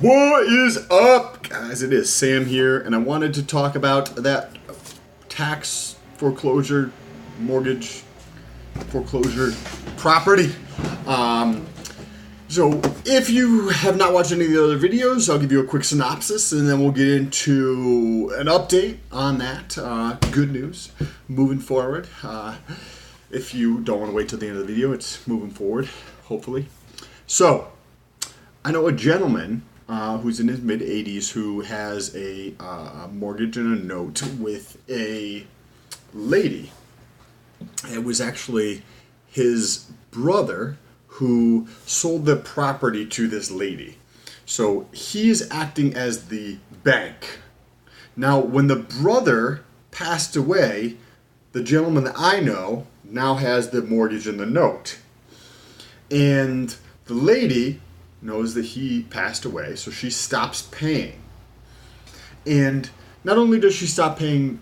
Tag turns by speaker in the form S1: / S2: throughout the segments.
S1: What is up, guys? It is Sam here, and I wanted to talk about that tax foreclosure, mortgage foreclosure property. So if you have not watched any of the other videos, I'll give you a quick synopsis, and then we'll get into an update on that. Good news, moving forward. If you don't want to wait till the end of the video, it's moving forward, hopefully. So, I know a gentleman who's in his mid-80s who has a mortgage and a note with a lady. It was actually his brother who sold the property to this lady. So he's acting as the bank. Now, when the brother passed away, the gentleman that I know now has the mortgage and the note. And the lady knows that he passed away, so she stops paying. And not only does she stop paying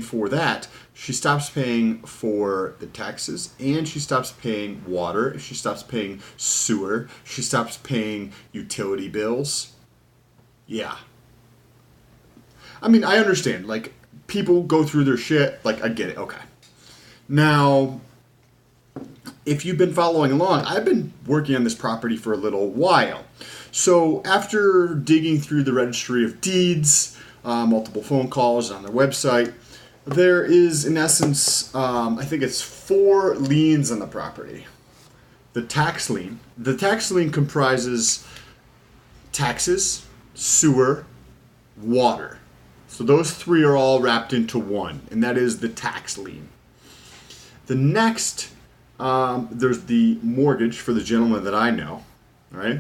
S1: for that, she stops paying for the taxes, and she stops paying water, she stops paying sewer, she stops paying utility bills. Yeah. I mean, I understand, like, people go through their shit, like, I get it, okay. Now, if you've been following along, I've been working on this property for a little while. So after digging through the registry of deeds, multiple phone calls on their website, there is, in essence, I think it's 4 liens on the property. The tax lien. The tax lien comprises taxes, sewer, water. So those 3 are all wrapped into one, and that is the tax lien. The next, there's the mortgage for the gentleman that I know, right?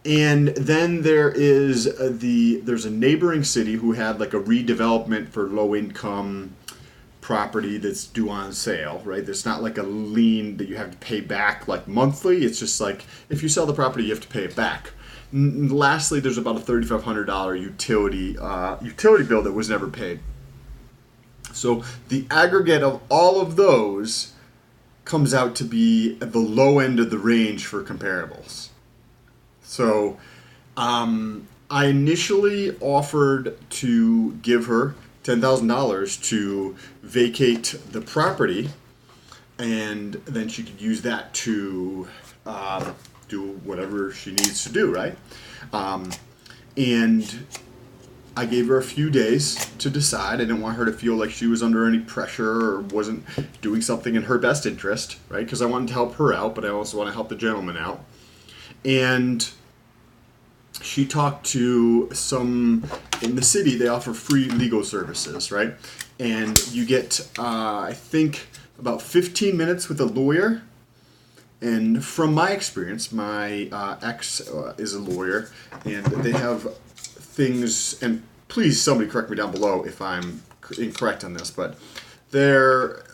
S1: And then there's a neighboring city who had like a redevelopment for low income property that's due on sale, right? It's not like a lien that you have to pay back like monthly. It's just like if you sell the property, you have to pay it back. And lastly, there's about a $3,500 utility bill that was never paid. So the aggregate of all of those comes out to be at the low end of the range for comparables. So I initially offered to give her $10,000 to vacate the property, and then she could use that to do whatever she needs to do, right? And I gave her a few days to decide. I didn't want her to feel like she was under any pressure or wasn't doing something in her best interest, right? Because I wanted to help her out, but I also want to help the gentleman out. And she talked to some, in the city, they offer free legal services, right? And you get, I think, about 15 minutes with a lawyer. And from my experience, my ex is a lawyer, and they have things, and please somebody correct me down below if I'm incorrect on this, but they're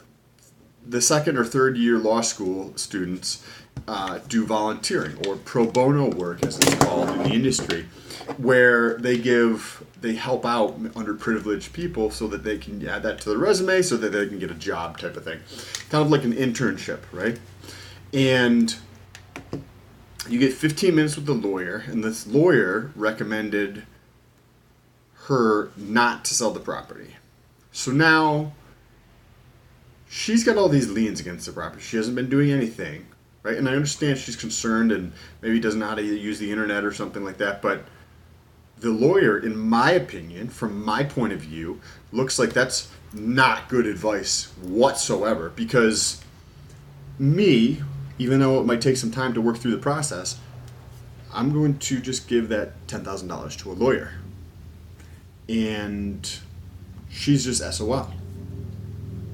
S1: the second or third year law school students do volunteering or pro bono work, as it's called in the industry, where they help out underprivileged people so that they can add that to their resume so that they can get a job type of thing. Kind of like an internship, right? And you get 15 minutes with the lawyer, and this lawyer recommended her not to sell the property. So now she's got all these liens against the property. She hasn't been doing anything, right? And I understand she's concerned and maybe doesn't know how to use the internet or something like that, but the lawyer, in my opinion, from my point of view, looks like that's not good advice whatsoever, because me, even though it might take some time to work through the process, I'm going to just give that $10,000 to a lawyer. And she's just SOL.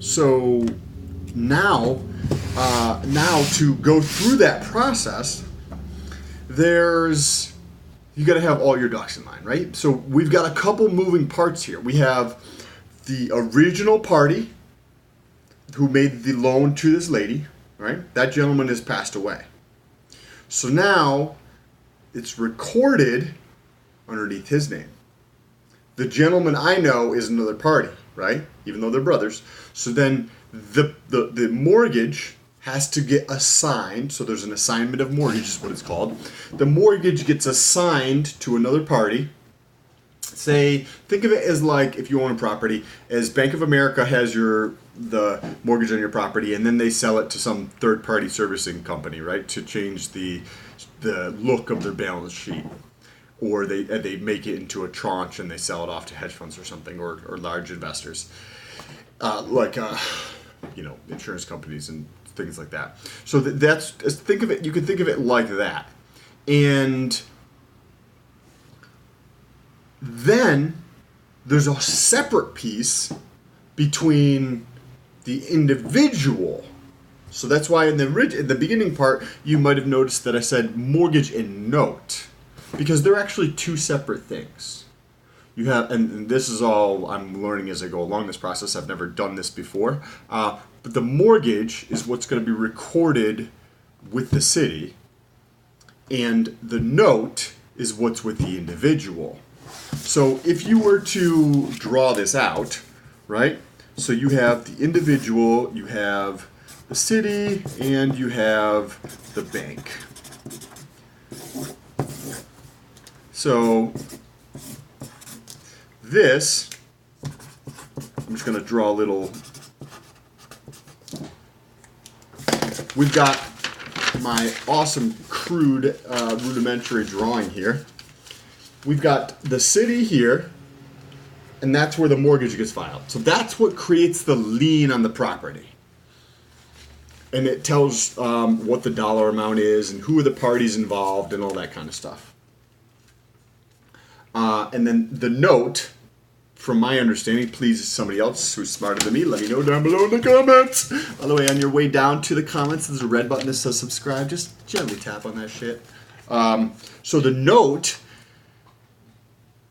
S1: So now to go through that process, you got to have all your ducks in line, right? So we've got a couple moving parts here. We have the original party who made the loan to this lady, right? That gentleman has passed away. So now it's recorded underneath his name. The gentleman I know is another party, right? Even though they're brothers. So then the mortgage has to get assigned. So there's an assignment of mortgage is what it's called. The mortgage gets assigned to another party. Say, think of it as like if you own a property, as Bank of America has the mortgage on your property, and then they sell it to some third-party servicing company, right, to change the look of their balance sheet, or they make it into a tranche and they sell it off to hedge funds or something, or large investors, insurance companies and things like that. So that's think of it. You can think of it like that, and then there's a separate piece between the individual. So that's why in the beginning part, you might have noticed that I said mortgage and note, because they're actually two separate things. You have, and this is all I'm learning as I go along this process. I've never done this before. But the mortgage is what's going to be recorded with the city, and the note is what's with the individual. So if you were to draw this out, right? So you have the individual, you have the city, and you have the bank. So this, I'm just going to draw a little. We've got my awesome crude rudimentary drawing here. We've got the city here, and that's where the mortgage gets filed. So that's what creates the lien on the property. And it tells what the dollar amount is and who are the parties involved and all that kind of stuff. And then the note, from my understanding, please, somebody else who's smarter than me, let me know down below in the comments. By the way, on your way down to the comments, there's a red button that says subscribe. Just gently tap on that shit. So the note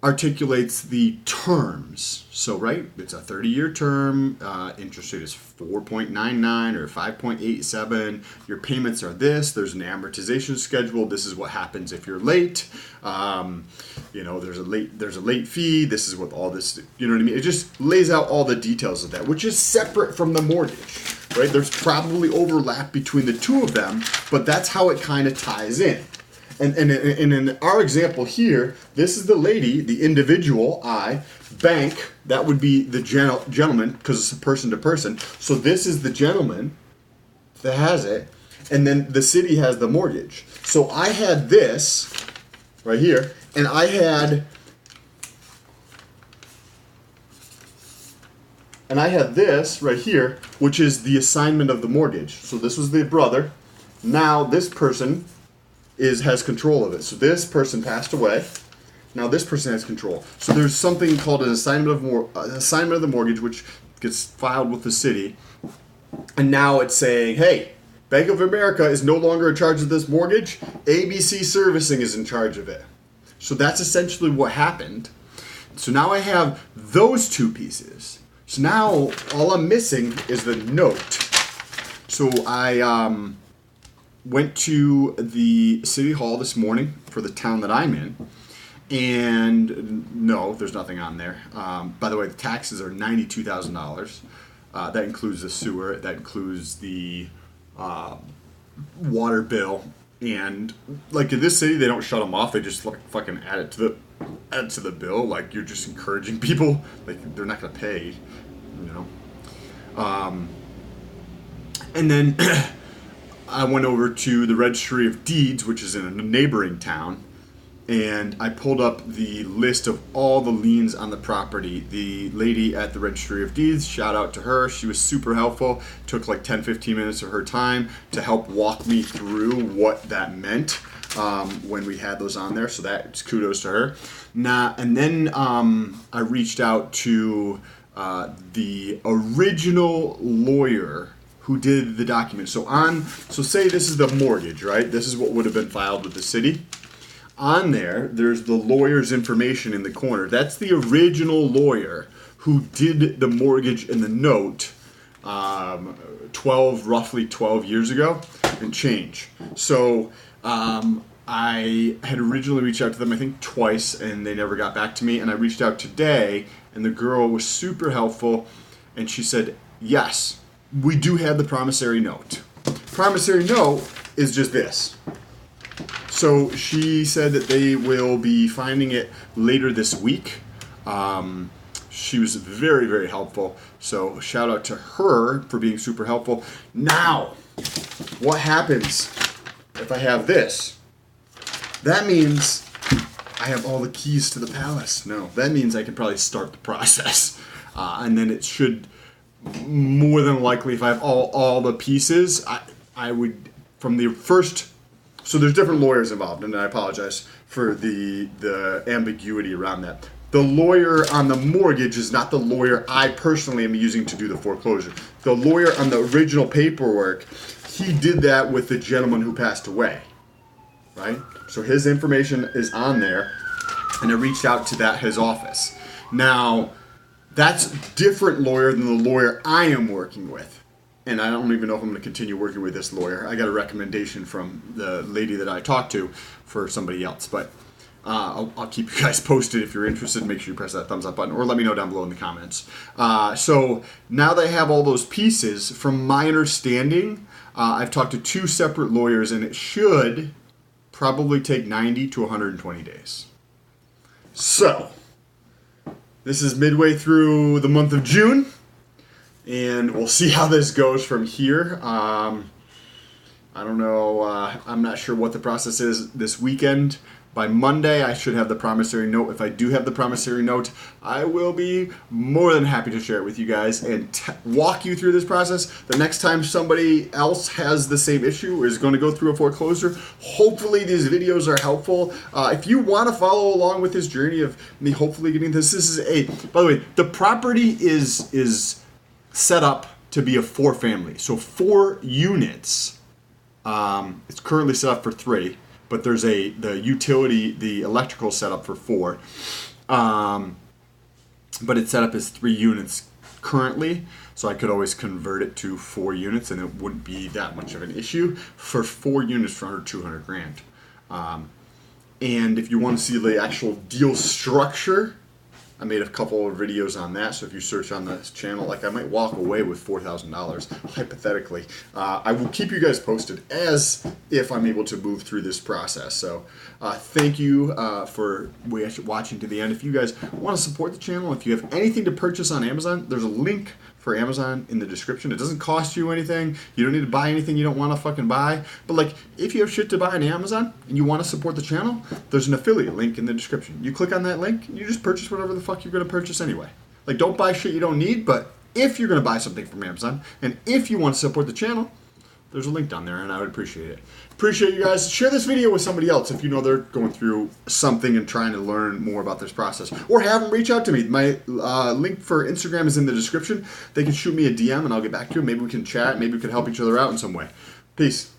S1: articulates the terms. So, right, it's a 30-year term. Interest rate is 4.99 or 5.87. Your payments are this. There's an amortization schedule. This is what happens if you're late. There's a late fee. This is what all this. You know what I mean? It just lays out all the details of that, which is separate from the mortgage. Right? There's probably overlap between the two of them, but that's how it kind of ties in. And in our example here, this is the lady, the individual, bank, that would be the gentleman, because it's a person to person. So this is the gentleman that has it, and then the city has the mortgage. So I had this right here, and I had this right here, which is the assignment of the mortgage. So this was the brother. Now this person has control of it. So this person passed away. Now this person has control. So there's something called an assignment of the mortgage, which gets filed with the city. And now it's saying, hey, Bank of America is no longer in charge of this mortgage. ABC Servicing is in charge of it. So that's essentially what happened. So now I have those two pieces. So now all I'm missing is the note. So I went to the city hall this morning for the town that I'm in, and no, there's nothing on there. By the way, the taxes are $92,000. That includes the sewer, that includes the water bill, and like in this city, they don't shut them off. They just like fucking add it to the bill. Like you're just encouraging people. Like they're not gonna pay, And then I went over to the Registry of Deeds, which is in a neighboring town, and I pulled up the list of all the liens on the property. The lady at the Registry of Deeds, shout out to her, she was super helpful. Took like 10-15 minutes of her time to help walk me through what that meant when we had those on there, so that's kudos to her. And then I reached out to the original lawyer who did the document. So say this is the mortgage, right? This is what would have been filed with the city. On there's the lawyer's information in the corner. That's the original lawyer who did the mortgage and the note roughly 12 years ago and change. So I had originally reached out to them, I think twice, and they never got back to me. And I reached out today, and the girl was super helpful, and she said, yes, we do have the promissory note. promissory note is just this. So she said that they will be finding it later this week. She was very, very helpful. So shout out to her for being super helpful. Now, what happens if I have this? That means I have all the keys to the palace. No, that means I can probably start the process. And then it should, more than likely, if I have all the pieces, I would, from the first, so there's different lawyers involved, and I apologize for the ambiguity around that. The lawyer on the mortgage is not the lawyer I personally am using to do the foreclosure. The lawyer on the original paperwork, he did that with the gentleman who passed away, right? So his information is on there, and I reached out to his office. Now, that's different lawyer than the lawyer I am working with. And I don't even know if I'm going to continue working with this lawyer. I got a recommendation from the lady that I talked to for somebody else, but I'll keep you guys posted. If you're interested, make sure you press that thumbs up button or let me know down below in the comments. So now they have all those pieces. From my understanding, I've talked to 2 separate lawyers, and it should probably take 90 to 120 days. So this is midway through the month of June, and we'll see how this goes from here. I don't know. I'm not sure what the process is this weekend. By Monday, I should have the promissory note. If I do have the promissory note, I will be more than happy to share it with you guys and walk you through this process. The next time somebody else has the same issue or is going to go through a foreclosure, hopefully these videos are helpful. If you want to follow along with this journey of me hopefully getting this is by the way, the property is set up to be a 4-family. So 4 units. It's currently set up for 3. But there's the utility, the electrical setup for 4. But it's set up as 3 units currently, so I could always convert it to 4 units and it wouldn't be that much of an issue for 4 units for under 200 grand. And if you want to see the actual deal structure, I made a couple of videos on that, so if you search on this channel, like I might walk away with $4,000, hypothetically. I will keep you guys posted as if I'm able to move through this process. So thank you for watching to the end. If you guys want to support the channel, if you have anything to purchase on Amazon, there's a link for Amazon in the description. It doesn't cost you anything. You don't need to buy anything you don't want to fucking buy. But like, if you have shit to buy on Amazon and you want to support the channel, there's an affiliate link in the description. You click on that link and you just purchase whatever the fuck you're going to purchase anyway. Like, don't buy shit you don't need, but if you're going to buy something from Amazon and if you want to support the channel, there's a link down there and I would appreciate it. Appreciate you guys. Share this video with somebody else if you know they're going through something and trying to learn more about this process. Or have them reach out to me. My link for Instagram is in the description. They can shoot me a DM and I'll get back to them. Maybe we can chat. Maybe we can help each other out in some way. Peace.